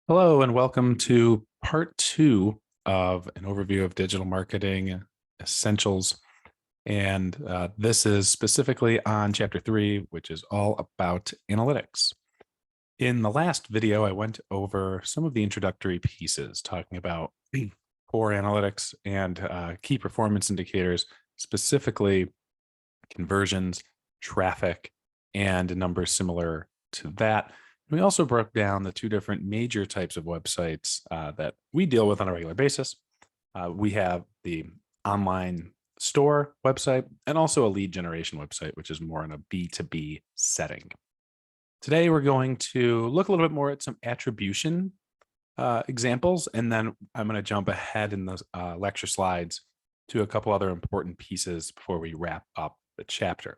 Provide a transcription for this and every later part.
Hello, and welcome to part two of an overview of digital marketing essentials. And this is specifically on chapter three, which is all about analytics. In the last video, I went over some of the introductory pieces, talking about core analytics and key performance indicators, specifically conversions, traffic, and numbers similar to that. We also broke down the two different major types of websites that we deal with on a regular basis. We have the online store website and also a lead generation website, which is more in a B2B setting. Today, we're going to look a little bit more at some attribution examples, and then I'm going to jump ahead in the lecture slides to a couple other important pieces before we wrap up the chapter.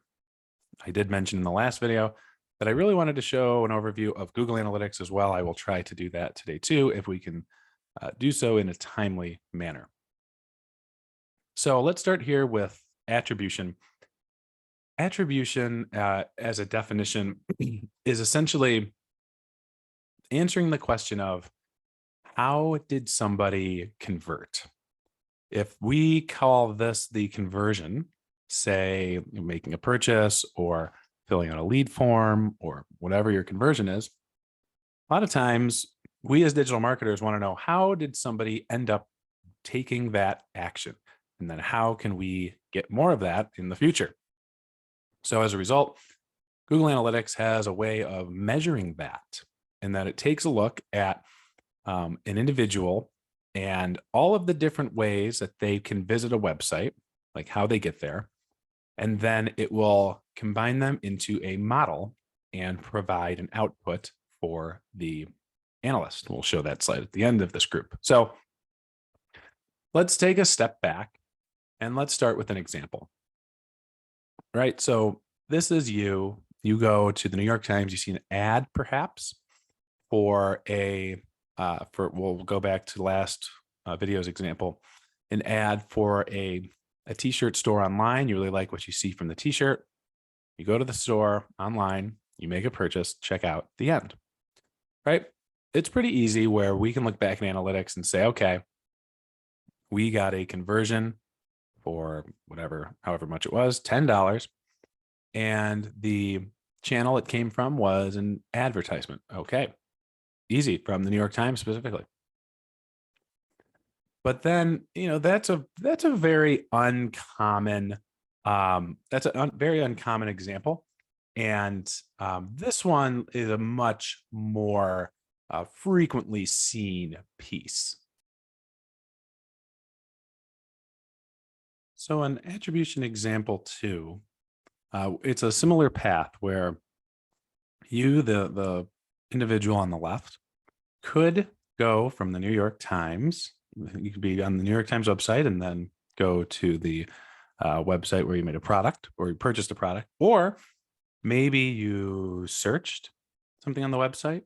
I did mention in the last video that I really wanted to show an overview of Google Analytics as well. I will try to do that today too, if we can do so in a timely manner. So let's start here with attribution. Attribution, as a definition, is essentially answering the question of how did somebody convert? If we call this the conversion, say making a purchase or filling out a lead form or whatever your conversion is, a lot of times we as digital marketers want to know, how did somebody end up taking that action? And then how can we get more of that in the future? So as a result, Google Analytics has a way of measuring that, in that it takes a look at an individual and all of the different ways that they can visit a website, like how they get there. And then it will combine them into a model and provide an output for the analyst. We'll show that slide at the end of this group. So let's take a step back and let's start with an example. Right. So this is you go to the New York Times, you see an ad perhaps for we'll go back to last video's example, an ad for a t-shirt store online. You really like what you see from the t-shirt. You go to the store online, you make a purchase, check out, the end, right? It's pretty easy where we can look back in analytics and say, okay, we got a conversion for however much it was, $10. And the channel it came from was an advertisement. Okay, easy, from the New York Times specifically. But then, that's a very uncommon, very uncommon example. And this one is a much more frequently seen piece. So an attribution example two, it's a similar path where you, the individual on the left, could go from the New York Times. You could be on the New York Times website and then go to the website where you made a product or you purchased a product, or maybe you searched something on the website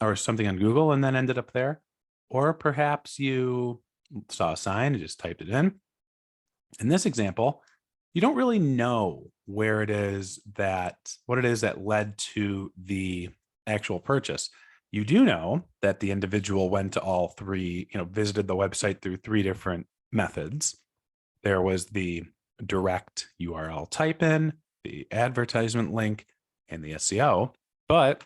or something on Google and then ended up there, or perhaps you saw a sign and just typed it in. In this example, you don't really know what it is that led to the actual purchase. You do know that the individual went to all three, visited the website through three different methods. There was the direct URL type in, the advertisement link, and the SEO, but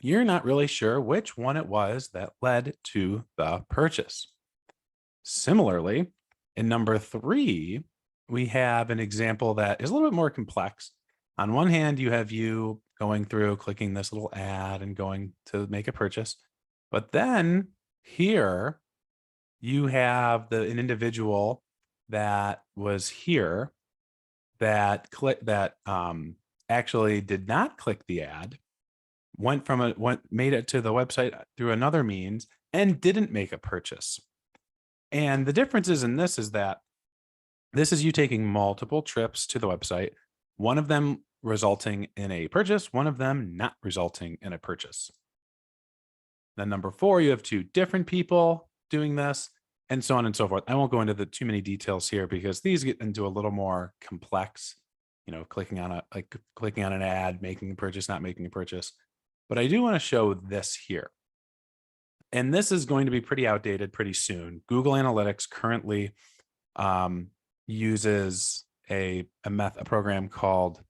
you're not really sure which one it was that led to the purchase. Similarly, in number three, we have an example that is a little bit more complex. On one hand, you have you going through, clicking this little ad and going to make a purchase. But then here you have an individual that was here that actually did not click the ad, made it to the website through another means and didn't make a purchase. And the differences in this is that this is you taking multiple trips to the website, one of them resulting in a purchase, one of them not resulting in a purchase. Then number four, you have two different people doing this, and so on and so forth. I won't go into too many details here because these get into a little more complex, clicking on an ad, making a purchase, not making a purchase. But I do want to show this here. And this is going to be pretty outdated pretty soon. Google Analytics currently uses a program called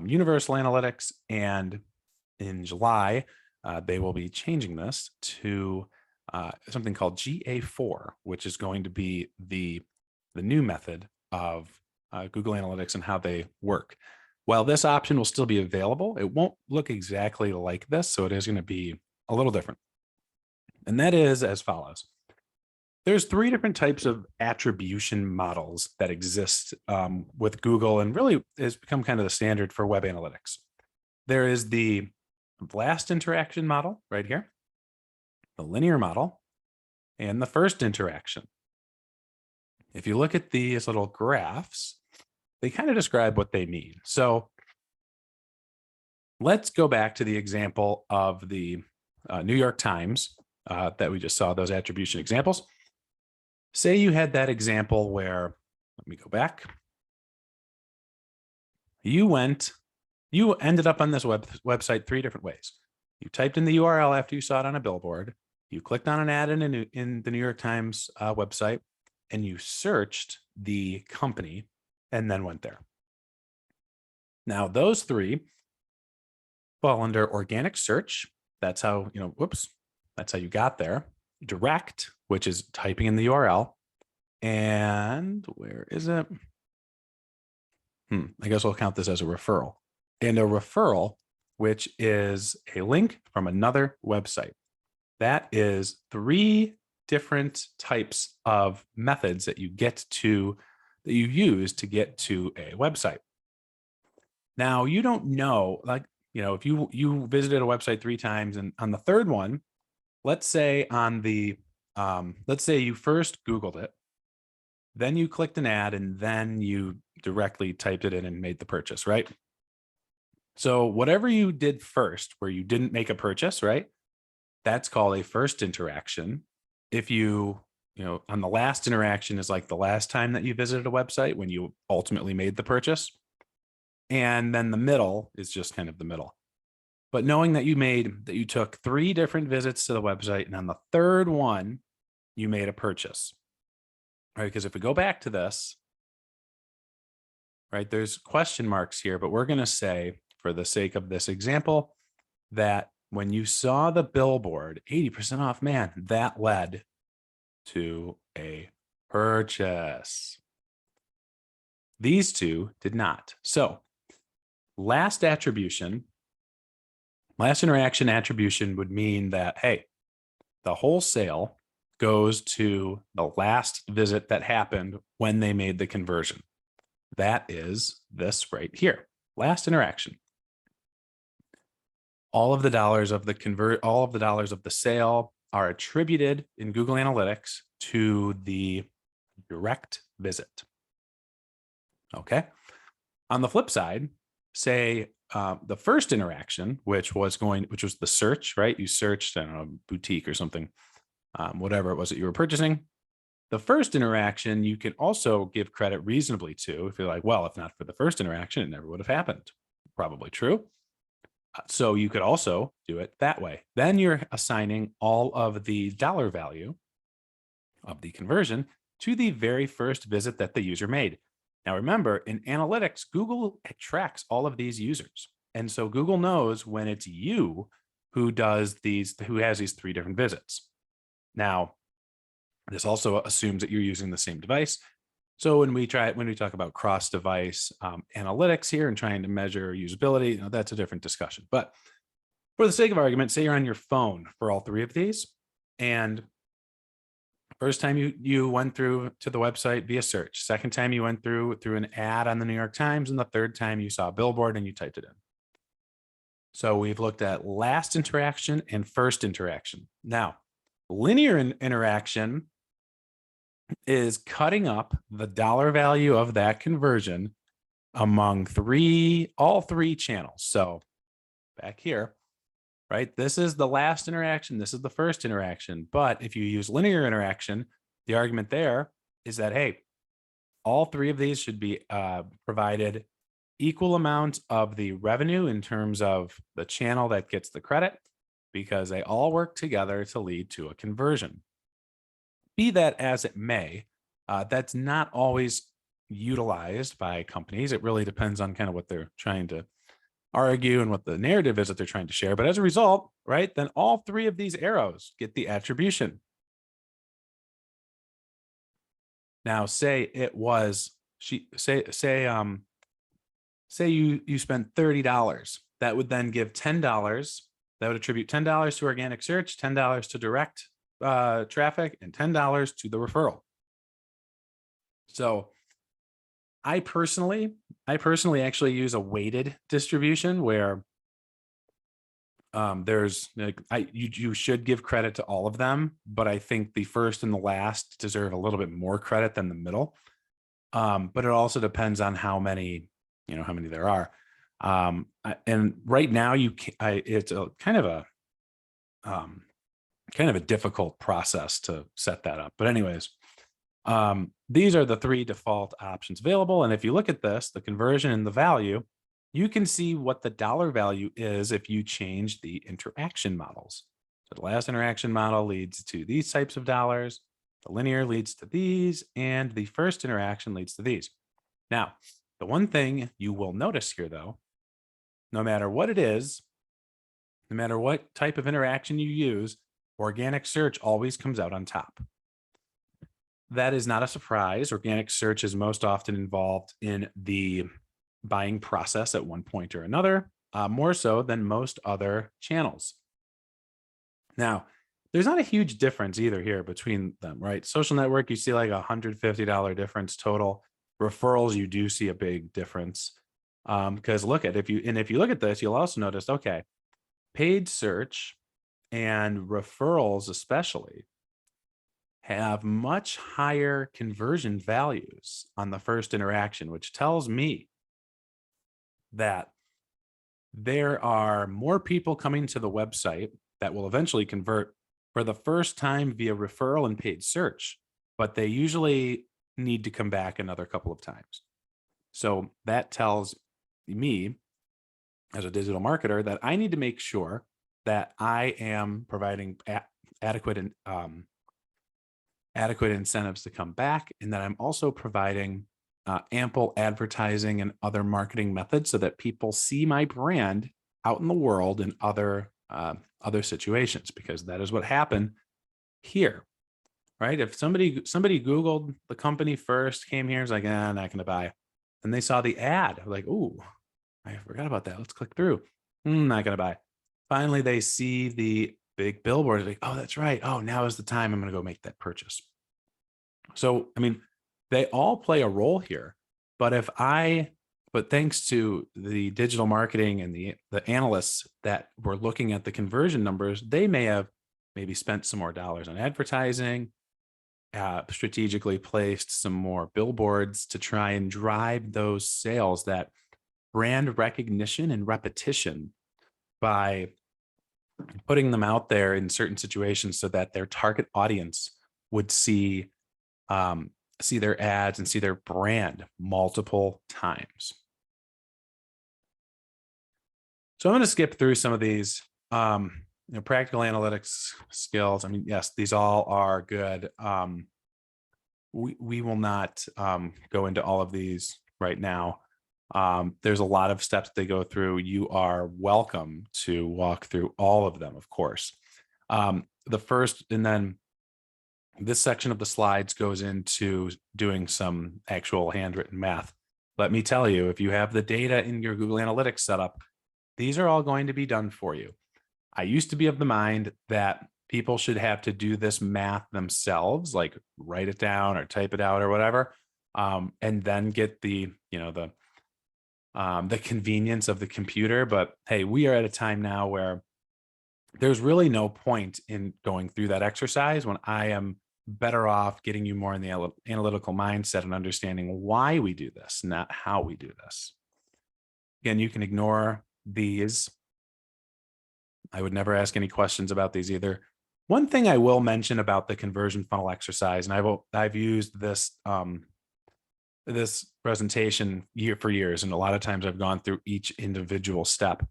Universal Analytics, and in July, they will be changing this to something called GA4, which is going to be the new method of Google Analytics and how they work. While this option will still be available, it won't look exactly like this, so it is going to be a little different. And that is as follows. There's 3 different types of attribution models that exist with Google, and really has become kind of the standard for web analytics. There is the last interaction model right here, the linear model, and the first interaction. If you look at these little graphs, they kind of describe what they mean. So let's go back to the example of the New York Times that we just saw, those attribution examples. Say you had that example where, let me go back. You ended up on this website 3 different ways. You typed in the URL after you saw it on a billboard. You clicked on an ad in the New York Times website, and you searched the company and then went there. Now, those 3 fall under organic search. That's how, that's how you got there. Direct, which is typing in the URL. And where is it? I guess we'll count this as a referral. And a referral, which is a link from another website. That is 3 different types of methods that you use to get to a website. Now, you don't know, if you visited a website 3 times, and on the 3rd one, let's say let's say you first Googled it, then you clicked an ad, and then you directly typed it in and made the purchase, right? So whatever you did first, where you didn't make a purchase, right? That's called a first interaction. If on the last interaction is like the last time that you visited a website when you ultimately made the purchase. And then the middle is just kind of the middle. But knowing that you took 3 different visits to the website, and on the 3rd one, you made a purchase. Right? Because if we go back to this, right, there's question marks here, but we're going to say, for the sake of this example, that when you saw the billboard, 80% off, man, that led to a purchase. These 2 did not. So last interaction attribution would mean that, hey, the whole sale goes to the last visit that happened when they made the conversion. That is this right here, last interaction. All of the dollars of the sale are attributed in Google Analytics to the direct visit. Okay. On the flip side, say the first interaction, which was the search, right? You searched, I don't know, boutique or something, whatever it was that you were purchasing. The first interaction, you can also give credit reasonably to, if you're like, well, if not for the first interaction, it never would have happened. Probably true. So you could also do it that way. Then you're assigning all of the dollar value of the conversion to the very first visit that the user made. Now, remember, in analytics, Google tracks all of these users. And so Google knows when it's you who has these 3 different visits. Now, this also assumes that you're using the same device. So when we talk about cross-device analytics here and trying to measure usability, that's a different discussion. But for the sake of argument, say you're on your phone for all 3 of these, and first time you went through to the website via search, second time you went through an ad on the New York Times, and the 3rd time you saw a billboard and you typed it in. So we've looked at last interaction and first interaction. Now, linear interaction is cutting up the dollar value of that conversion among all 3 channels. So back here, right? This is the last interaction. This is the first interaction. But if you use linear interaction, the argument there is that, hey, all 3 of these should be provided equal amounts of the revenue in terms of the channel that gets the credit, because they all work together to lead to a conversion. Be that as it may, that's not always utilized by companies. It really depends on kind of what they're trying to argue and what the narrative is that they're trying to share. But as a result, right, then all three of these arrows get the attribution. Now, say it was say you spent $30. That would then give $10. That would attribute $10 to organic search, $10 to direct traffic, and $10 to the referral. So I personally actually use a weighted distribution where there's like you should give credit to all of them, but I think the first and the last deserve a little bit more credit than the middle. But it also depends on how many there are. And right now it's a kind of a difficult process to set that up. But anyways, these are the three default options available. And if you look at this, the conversion and the value, you can see what the dollar value is if you change the interaction models. So the last interaction model leads to these types of dollars, the linear leads to these, and the first interaction leads to these. Now, the one thing you will notice here, though, no matter what it is, no matter what type of interaction you use, organic search always comes out on top. That is not a surprise. Organic search is most often involved in the buying process at one point or another, more so than most other channels. Now, there's not a huge difference either here between them, right? Social network, you see like $150 difference total. Referrals, you do see a big difference. Because if you look at this, you'll also notice, okay, paid search and referrals especially have much higher conversion values on the first interaction, which tells me that there are more people coming to the website that will eventually convert for the first time via referral and paid search, but they usually need to come back another couple of times. So that tells me as a digital marketer that I need to make sure that I am providing adequate incentives to come back, and that I'm also providing ample advertising and other marketing methods so that people see my brand out in the world in other situations, because that is what happened here, right? If somebody Googled the company first, came here, is like, not going to buy, and they saw the ad, like, ooh, I forgot about that. Let's click through. Not going to buy. Finally, they see the big billboard, like, oh, that's right. Oh, now is the time I'm going to go make that purchase. So, I mean, they all play a role here, but thanks to the digital marketing and the analysts that were looking at the conversion numbers, they may have maybe spent some more dollars on advertising, strategically placed some more billboards to try and drive those sales, that brand recognition and repetition, by putting them out there in certain situations so that their target audience would see their ads and see their brand multiple times. So I'm going to skip through some of these practical analytics skills. I mean, yes, these all are good. We will not go into all of these right now. There's a lot of steps they go through. You are welcome to walk through all of them, of course. The first, and then this section of the slides goes into doing some actual handwritten math. Let me tell you, if you have the data in your Google Analytics setup, these are all going to be done for you. I used to be of the mind that people should have to do this math themselves, like write it down or type it out or whatever, and then get the convenience of the computer. But hey, we are at a time now where there's really no point in going through that exercise, when I am better off getting you more in the analytical mindset and understanding why we do this, not how we do this. Again, you can ignore these. I would never ask any questions about these either. One thing I will mention about the conversion funnel exercise, and I've used this this presentation for years, and a lot of times I've gone through each individual step.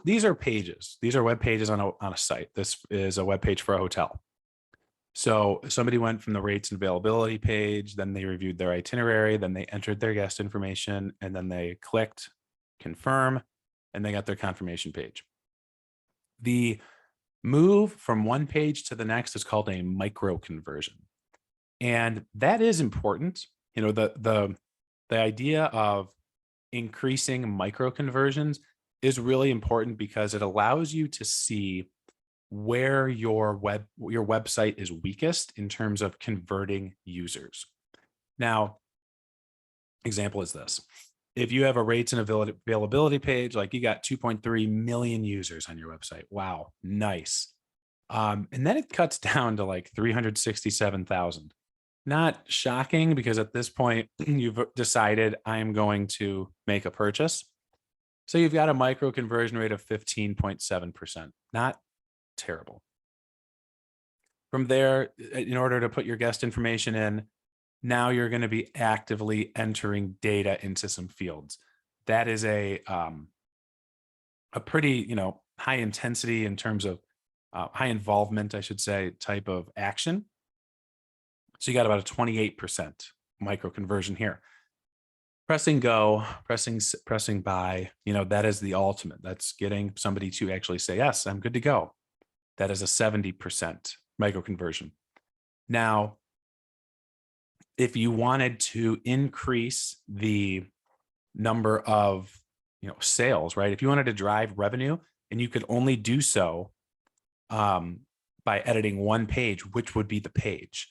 these are pages, these are web pages on a site. This is a web page for a hotel. So somebody went from the rates and availability page, then they reviewed their itinerary, then they entered their guest information, and then they clicked confirm, and they got their confirmation page. The move from one page to the next is called a micro conversion. And that is important. You know, the idea of increasing micro conversions is really important because it allows you to see where your website is weakest in terms of converting users. Now, example is this. If you have a rates and availability page, like you got 2.3 million users on your website. Wow, nice. And then it cuts down to like 367,000. Not shocking because at this point you've decided I'm going to make a purchase. So you've got a micro conversion rate of 15.7%. Not terrible. From there, in order to put your guest information in, now you're going to be actively entering data into some fields. That is a pretty, high intensity in terms of high involvement, I should say, type of action. So you got about a 28% micro conversion here. Pressing go, pressing buy, that is the ultimate. That's getting somebody to actually say, yes, I'm good to go. That is a 70% micro conversion. Now, if you wanted to increase the number of sales, right? If you wanted to drive revenue and you could only do so by editing one page, which would be the page,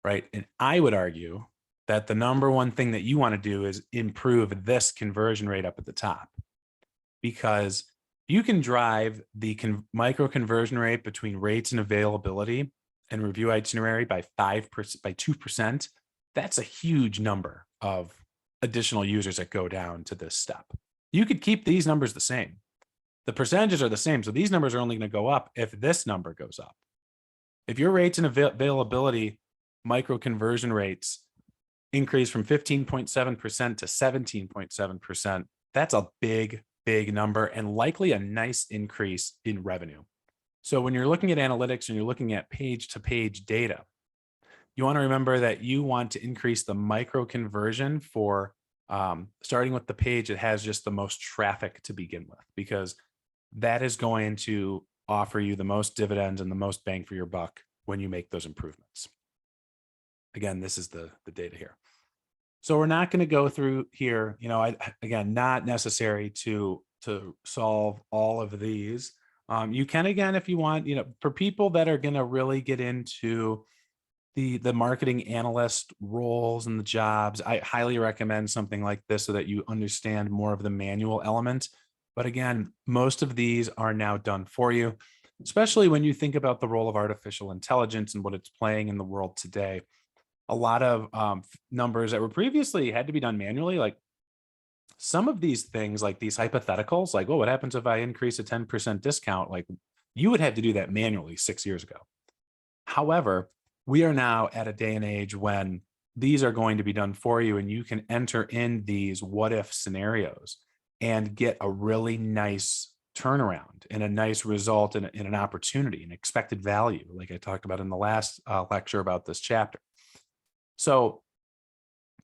right? And I would argue that the number one thing that you want to do is improve this conversion rate up at the top, because you can drive the micro conversion rate between rates and availability and review itinerary by 5%, by 2%. That's a huge number of additional users that go down to this step. You could keep these numbers the same. The percentages are the same. So these numbers are only going to go up if this number goes up. If your rates and availability micro conversion rates increase from 15.7% to 17.7%, that's a big number and likely a nice increase in revenue. So when you're looking at analytics and you're looking at page-to-page data, you want to remember that you want to increase the micro conversion for starting with the page that has just the most traffic to begin with, because that is going to offer you the most dividends and the most bang for your buck when you make those improvements. Again, this is the data here. So we're not going to go through here, again, not necessary to solve all of these. You can, again, if you want, for people that are going to really get into the marketing analyst roles and the jobs, I highly recommend something like this so that you understand more of the manual element. But again, most of these are now done for you, especially when you think about the role of artificial intelligence and what it's playing in the world today. A lot of numbers that were previously had to be done manually, like some of these things, like these hypotheticals, like, oh, what happens if I increase a 10% discount? Like you would have to do that manually 6 years ago. However, we are now at a day and age when these are going to be done for you, and you can enter in these what if scenarios and get a really nice turnaround and a nice result in an opportunity, an expected value, like I talked about in the last lecture about this chapter. So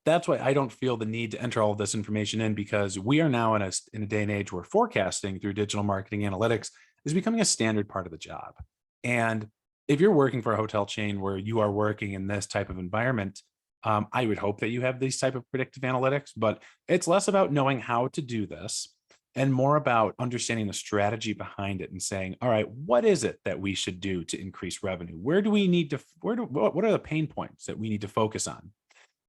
that's why I don't feel the need to enter all of this information in, because we are now in a day and age where forecasting through digital marketing analytics is becoming a standard part of the job. And if you're working for a hotel chain where you are working in this type of environment, I would hope that you have these type of predictive analytics, but it's less about knowing how to do this and more about understanding the strategy behind it and saying, all right, what is it that we should do to increase revenue? Where do we need to, what are the pain points that we need to focus on?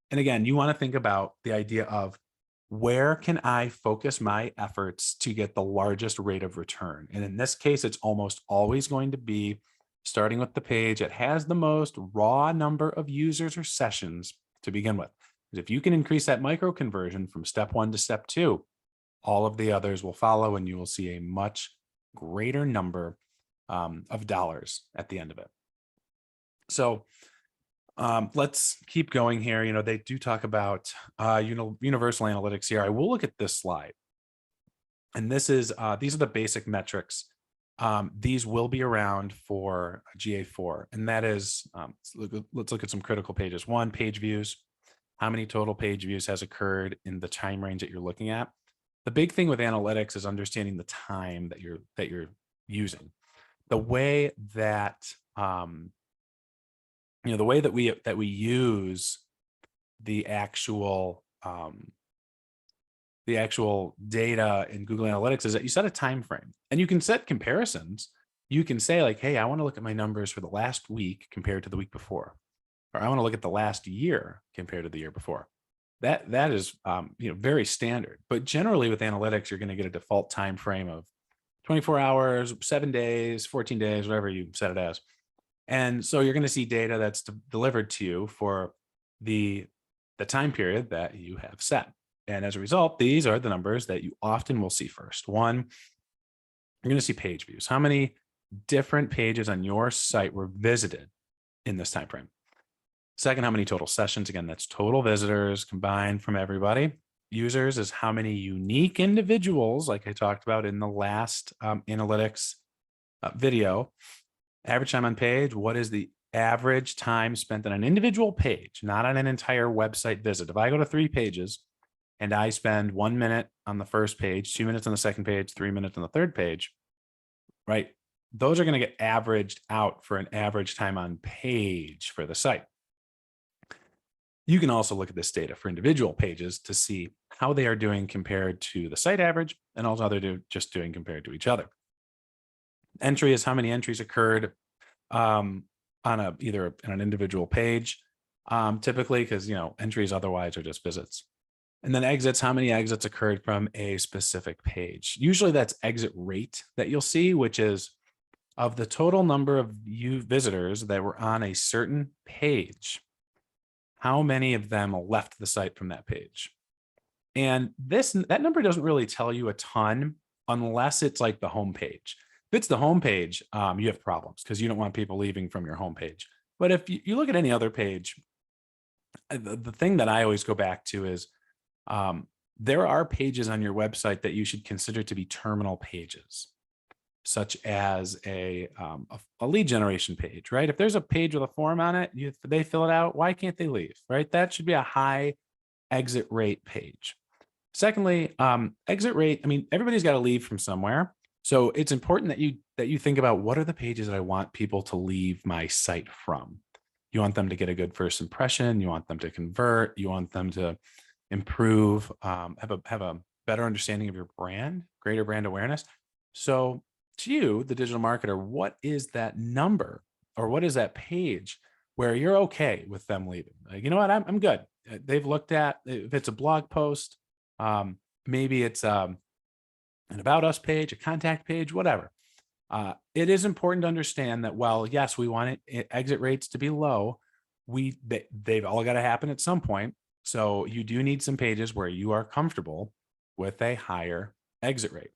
And again, you want to think about the idea of where can I focus my efforts to get the largest rate of return? And in this case, it's almost always going to be starting with the page that has the most raw number of users or sessions to begin with. Because if you can increase that micro conversion from step 1 to step 2, all of the others will follow, and you will see a much greater number of dollars at the end of it. So let's keep going here. They do talk about universal analytics here. I will look at this slide. And this is these are the basic metrics. These will be around for GA4, and that is let's look at some critical pages. One, page views. How many total page views has occurred in the time range that you're looking at? The big thing with analytics is understanding the time that you're using. The way that the way that we use the actual data in Google Analytics is that you set a time frame, and you can set comparisons. You can say like, hey, I want to look at my numbers for the last week compared to the week before, or I want to look at the last year compared to the year before. That is very standard. But generally with analytics, you're going to get a default time frame of 24 hours, 7 days, 14 days, whatever you set it as. And so you're going to see data that's delivered to you for the time period that you have set. And as a result, these are the numbers that you often will see first. One, you're going to see page views. How many different pages on your site were visited in this time frame? Second, how many total sessions? Again, that's total visitors combined from everybody. Users is how many unique individuals, like I talked about in the last analytics video. Average time on page, what is the average time spent on an individual page, not on an entire website visit? If I go to 3 pages and I spend 1 minute on the first page, 2 minutes on the second page, 3 minutes on the third page, right? Those are going to get averaged out for an average time on page for the site. You can also look at this data for individual pages to see how they are doing compared to the site average, and also how they're just doing compared to each other. Entry is how many entries occurred on either on an individual page, typically, because entries otherwise are just visits. And then exits, how many exits occurred from a specific page. Usually that's exit rate that you'll see, which is of the total number of visitors that were on a certain page, how many of them left the site from that page. And that number doesn't really tell you a ton unless it's like the home page. If it's the home page, you have problems because you don't want people leaving from your home page. But if you look at any other page, the thing that I always go back to is there are pages on your website that you should consider to be terminal pages, such as a lead generation page, right? If there's a page with a form on it, they fill it out, why can't they leave, right? That should be a high exit rate page. Secondly, exit rate, everybody's got to leave from somewhere. So it's important that you think about what are the pages that I want people to leave my site from. You want them to get a good first impression. You want them to convert. You want them to improve, have a better understanding of your brand, greater brand awareness. So to you, the digital marketer, what is that number or what is that page where you're okay with them leaving? Like, you know what, I'm good. They've looked at, if it's a blog post, maybe it's an about us page, a contact page, whatever. It is important to understand that, well, yes, we want exit rates to be low. They've all got to happen at some point. So you do need some pages where you are comfortable with a higher exit rate.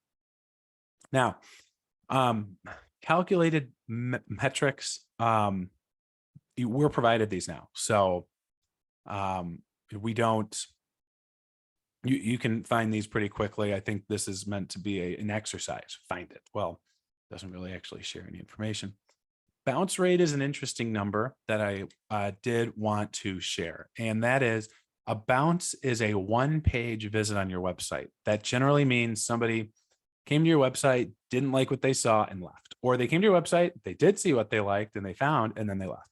Now, calculated metrics, we're provided these now. So we don't, you can find these pretty quickly. I think this is meant to be an exercise. Find it. Well, it doesn't really actually share any information. Bounce rate is an interesting number that I did want to share. And that is, a bounce is a one-page visit on your website. That generally means somebody came to your website, didn't like what they saw and left. Or they came to your website, they did see what they liked and they found, and then they left.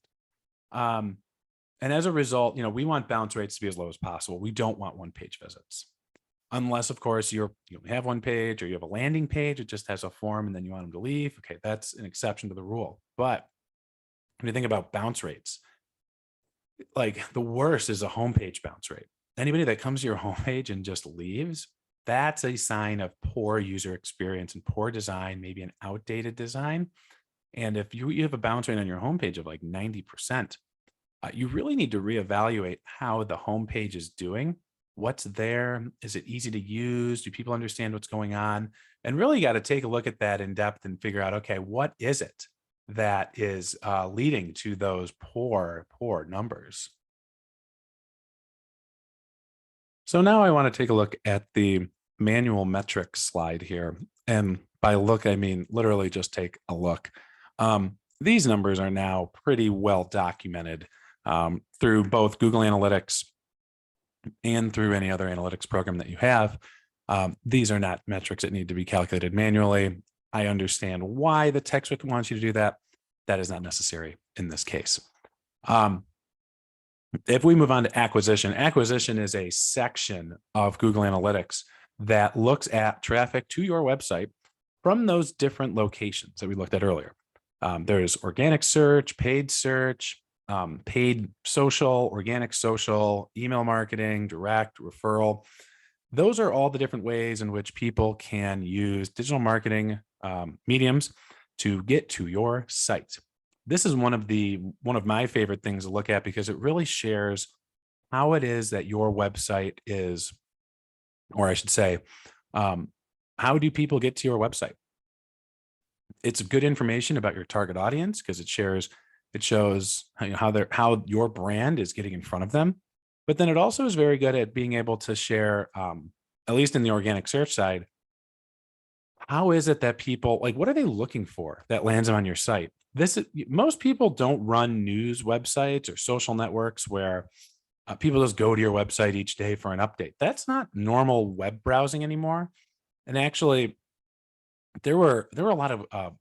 And as a result, we want bounce rates to be as low as possible. We don't want one-page visits. Unless, of course, you have one page or you have a landing page, it just has a form and then you want them to leave. Okay, that's an exception to the rule. But when you think about bounce rates, like the worst is a homepage bounce rate. Anybody that comes to your homepage and just leaves, that's a sign of poor user experience and poor design, maybe an outdated design. And if you have a bounce rate on your homepage of like 90%, you really need to reevaluate how the homepage is doing. What's there? Is it easy to use? Do people understand what's going on? And really got to take a look at that in depth and figure out, okay, what is it that is leading to those poor numbers? So now I want to take a look at the manual metrics slide here. And by look, I mean literally just take a look. These numbers are now pretty well documented through both Google Analytics and through any other analytics program that you have. These are not metrics that need to be calculated manually. I understand why the textbook wants you to do that. That is not necessary in this case. If we move on to acquisition, acquisition is a section of Google Analytics that looks at traffic to your website from those different locations that we looked at earlier. There's organic search, paid social, organic social, email marketing, direct, referral. Those are all the different ways in which people can use digital marketing mediums to get to your site. This is one of my favorite things to look at because it really shares how it is that your website is, or I should say, how do people get to your website? It's good information about your target audience because it shows how your brand is getting in front of them. But then it also is very good at being able to share, at least in the organic search side, how is it that people, like, what are they looking for that lands them on your site? Most people don't run news websites or social networks where people just go to your website each day for an update. That's not normal web browsing anymore. And actually, there were a lot of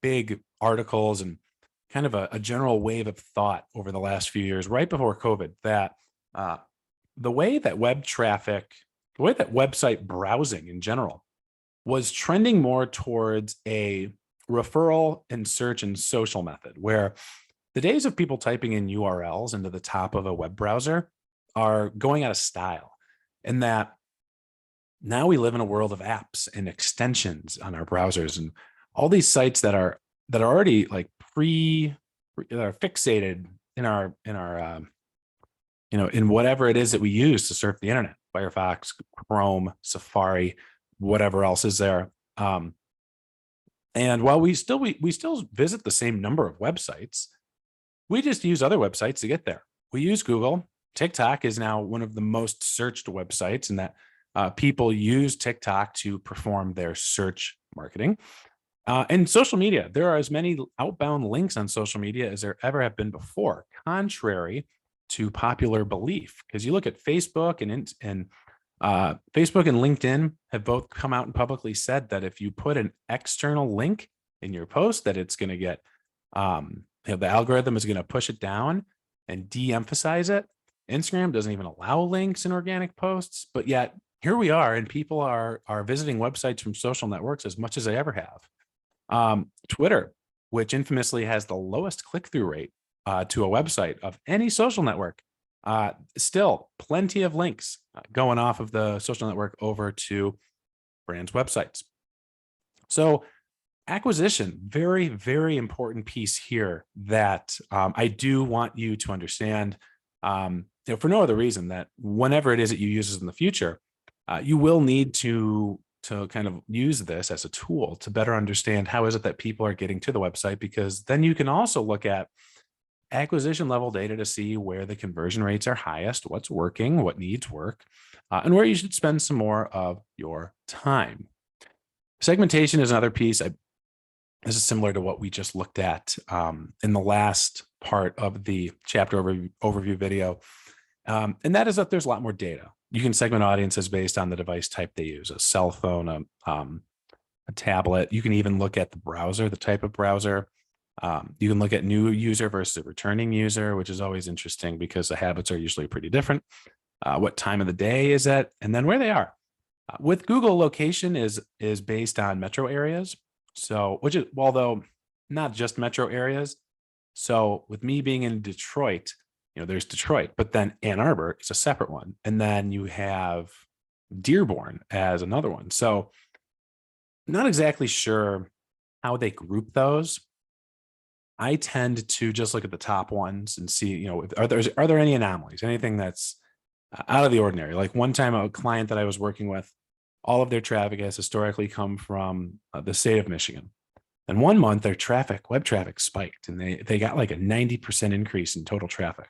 big articles and kind of a general wave of thought over the last few years, right before COVID, that the way that website browsing in general was trending more towards a referral and search and social method, where the days of people typing in URLs into the top of a web browser are going out of style. And that now we live in a world of apps and extensions on our browsers and all these sites that are already like that are fixated in our in whatever it is that we use to surf the internet, Firefox, Chrome, Safari, whatever else is there. And while we still visit the same number of websites, we just use other websites to get there. We use Google. TikTok is now one of the most searched websites, and that people use TikTok to perform their search marketing. And social media, there are as many outbound links on social media as there ever have been before, contrary to popular belief. Because you look at Facebook and Facebook and LinkedIn have both come out and publicly said that if you put an external link in your post, that it's going to get, the algorithm is going to push it down and de-emphasize it. Instagram doesn't even allow links in organic posts, but yet here we are, and people are visiting websites from social networks as much as they ever have. Twitter, which infamously has the lowest click-through rate to a website of any social network, still plenty of links going off of the social network over to brands' websites. So acquisition, very, very important piece here that I do want you to understand, for no other reason that whenever it is that you use this in the future, you will need to kind of use this as a tool to better understand how is it that people are getting to the website, because then you can also look at acquisition level data to see where the conversion rates are highest, what's working, what needs work, and where you should spend some more of your time. Segmentation is another piece. This is similar to what we just looked at in the last part of the chapter overview video. And that is that there's a lot more data. You can segment audiences based on the device type they use, a cell phone, a tablet. You can even look at the browser, the type of browser. You can look at new user versus a returning user, which is always interesting because the habits are usually pretty different. What time of the day is it? And then where they are. With Google, location is based on metro areas. So, although not just metro areas. So with me being in Detroit, there's Detroit, but then Ann Arbor is a separate one. And then you have Dearborn as another one. So not exactly sure how they group those. I tend to just look at the top ones and see, are there any anomalies, anything that's out of the ordinary? Like one time, a client that I was working with, all of their traffic has historically come from the state of Michigan. And 1 month, their web traffic spiked, and they got like a 90% increase in total traffic.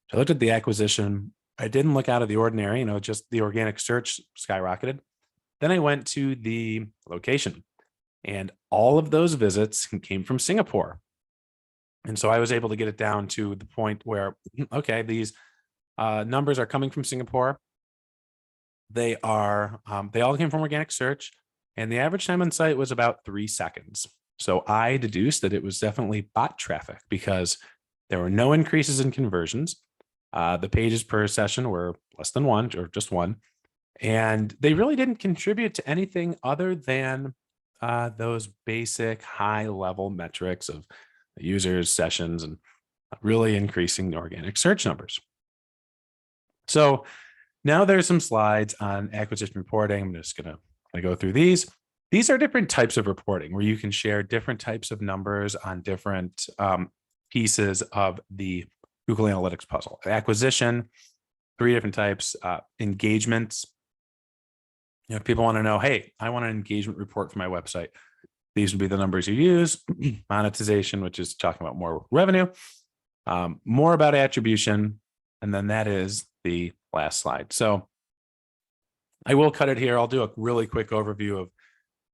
So I looked at the acquisition. I didn't look out of the ordinary, just the organic search skyrocketed. Then I went to the location, and all of those visits came from Singapore. And so I was able to get it down to the point where, okay, these numbers are coming from Singapore. They all came from organic search, and the average time on site was about 3 seconds. So I deduced that it was definitely bot traffic because there were no increases in conversions. The pages per session were less than one or just one. And they really didn't contribute to anything other than those basic high level metrics of users, sessions, and really increasing the organic search numbers. So now there's some slides on acquisition reporting. I'm just going to go through these. These are different types of reporting where you can share different types of numbers on different pieces of the Google Analytics puzzle. Acquisition, 3 different types. Engagements. If people want to know, hey, I want an engagement report for my website, these would be the numbers you use. Monetization, which is talking about more revenue. More about attribution. And then that is the last slide. So I will cut it here. I'll do a really quick overview of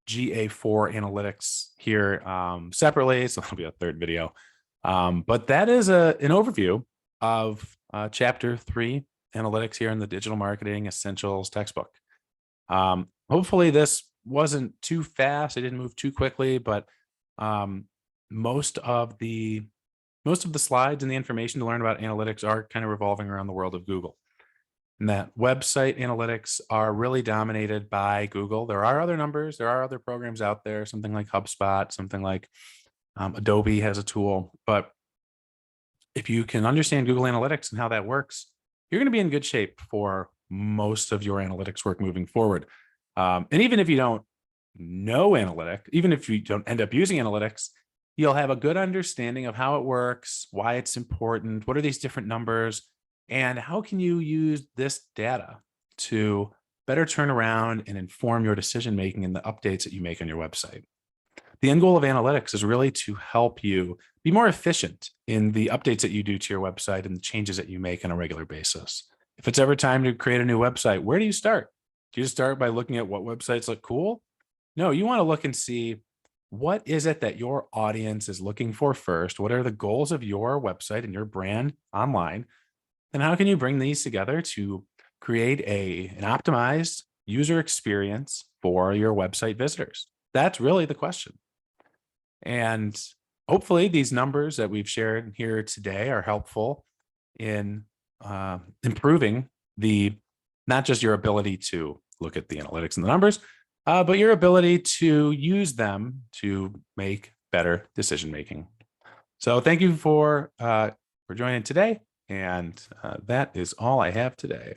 GA4 analytics here separately. So that'll be a third video. But that is an overview of chapter 3 analytics here in the Digital Marketing Essentials textbook. Hopefully this wasn't too fast. I didn't move too quickly, but most of the slides and the information to learn about analytics are kind of revolving around the world of Google. And that website analytics are really dominated by Google. There are other numbers. There are other programs out there, something like HubSpot, something like Adobe has a tool. But if you can understand Google Analytics and how that works, you're going to be in good shape for most of your analytics work moving forward. And even if you don't know analytics, even if you don't end up using analytics, you'll have a good understanding of how it works, why it's important, what are these different numbers, and how can you use this data to better turn around and inform your decision-making and the updates that you make on your website. The end goal of analytics is really to help you be more efficient in the updates that you do to your website and the changes that you make on a regular basis. If it's ever time to create a new website, where do you start? Do you start by looking at what websites look cool? No, you want to look and see what is it that your audience is looking for first? What are the goals of your website and your brand online? And how can you bring these together to create an optimized user experience for your website visitors? That's really the question. And hopefully these numbers that we've shared here today are helpful in improving not just your ability to look at the analytics and the numbers, but your ability to use them to make better decision-making. So thank you for joining today. And that is all I have today.